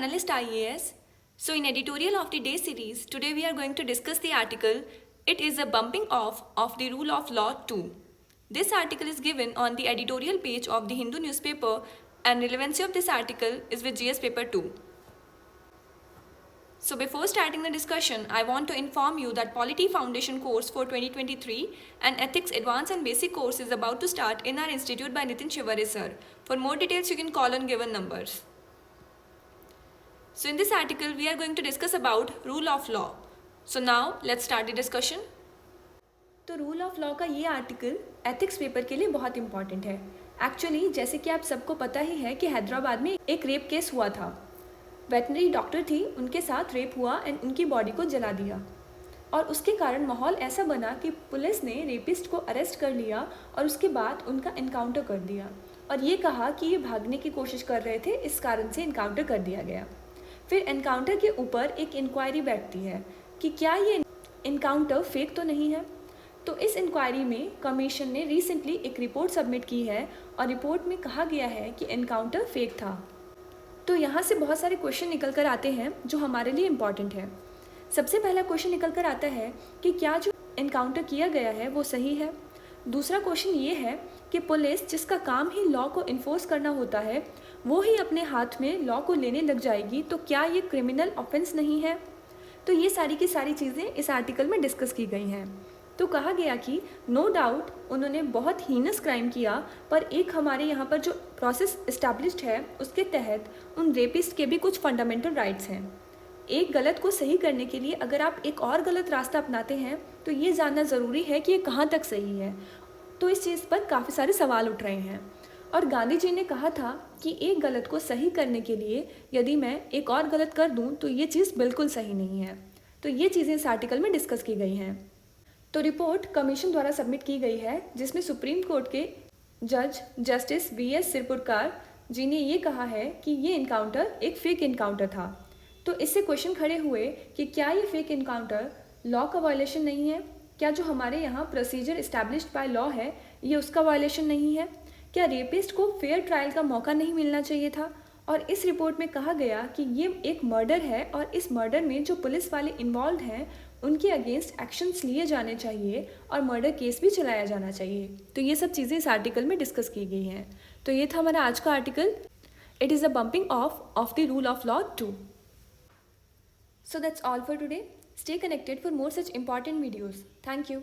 Analyst IAS. So in editorial of the day series, today we are going to discuss the article, It is a bumping off of the rule of law 2. This article is given on the editorial page of the Hindu newspaper and relevancy of this article is with GS paper 2. So before starting the discussion, I want to inform you that Polity Foundation course for 2023 and Ethics Advanced and Basic course is about to start in our institute by Nitin Shivare sir. For more details, you can call on given numbers. So in this article, we are going to discuss about rule of law. So now let's start the discussion. तो rule of law का ये article ethics paper के लिए बहुत important है. Actually जैसे कि आप सबको पता ही है कि हैदराबाद में एक रेप केस हुआ था. वेटनरी डॉक्टर थी, उनके साथ रेप हुआ एंड उनकी बॉडी को जला दिया और उसके कारण माहौल ऐसा बना कि पुलिस ने रेपिस्ट को अरेस्ट कर लिया और उसके बाद उनका इनकाउंटर कर दिया और ये कहा कि ये भागने की कोशिश कर रहे थे, इस कारण से इनकाउंटर कर दिया गया. फिर इनकाउंटर के ऊपर एक इंक्वायरी बैठती है कि क्या ये इनकाउंटर फेक तो नहीं है. तो इस इंक्वायरी में कमीशन ने रिसेंटली एक रिपोर्ट सबमिट की है और रिपोर्ट में कहा गया है कि इनकाउंटर फेक था. तो यहाँ से बहुत सारे क्वेश्चन निकल कर आते हैं जो हमारे लिए इम्पॉर्टेंट है. सबसे पहला क्वेश्चन निकल कर आता है कि क्या जो इनकाउंटर किया गया है वो सही है. दूसरा क्वेश्चन ये है कि पुलिस जिसका काम ही लॉ को इन्फोर्स करना होता है वो ही अपने हाथ में लॉ को लेने लग जाएगी तो क्या ये क्रिमिनल ऑफेंस नहीं है. तो ये सारी की सारी चीज़ें इस आर्टिकल में डिस्कस की गई हैं. तो कहा गया कि नो डाउट उन्होंने बहुत हीनस क्राइम किया, पर एक हमारे यहाँ पर जो प्रोसेस इस्टेब्लिश्ड है उसके तहत उन रेपिस्ट के भी कुछ फंडामेंटल राइट्स हैं. एक गलत को सही करने के लिए अगर आप एक और गलत रास्ता अपनाते हैं तो ये जानना ज़रूरी है कि ये कहाँ तक सही है. तो इस चीज़ पर काफ़ी सारे सवाल उठ रहे हैं और गांधी जी ने कहा था कि एक गलत को सही करने के लिए यदि मैं एक और गलत कर दूँ तो ये चीज़ बिल्कुल सही नहीं है. तो ये चीज़ें इस आर्टिकल में डिस्कस की गई हैं. तो रिपोर्ट कमीशन द्वारा सबमिट की गई है जिसमें सुप्रीम कोर्ट के जज जस्टिस BS सिरपुरकार जी ने ये कहा है कि ये इनकाउंटर एक फेक इनकाउंटर था. तो इससे क्वेश्चन खड़े हुए कि क्या ये फेक इनकाउंटर लॉ का वायलेशन नहीं है. क्या जो हमारे यहाँ प्रोसीजर इस्टेब्लिश्ड बाय लॉ है ये उसका वायलेशन नहीं है. क्या रेपिस्ट को फेयर ट्रायल का मौका नहीं मिलना चाहिए था. और इस रिपोर्ट में कहा गया कि ये एक मर्डर है और इस मर्डर में जो पुलिस वाले इन्वॉल्व हैं उनके अगेंस्ट एक्शंस लिए जाने चाहिए और मर्डर केस भी चलाया जाना चाहिए. तो ये सब चीज़ें इस आर्टिकल में डिस्कस की गई हैं. तो ये था हमारा आज का article, it is a bumping of the rule of law 2. So that's all for today. Stay connected for more such important videos. Thank you.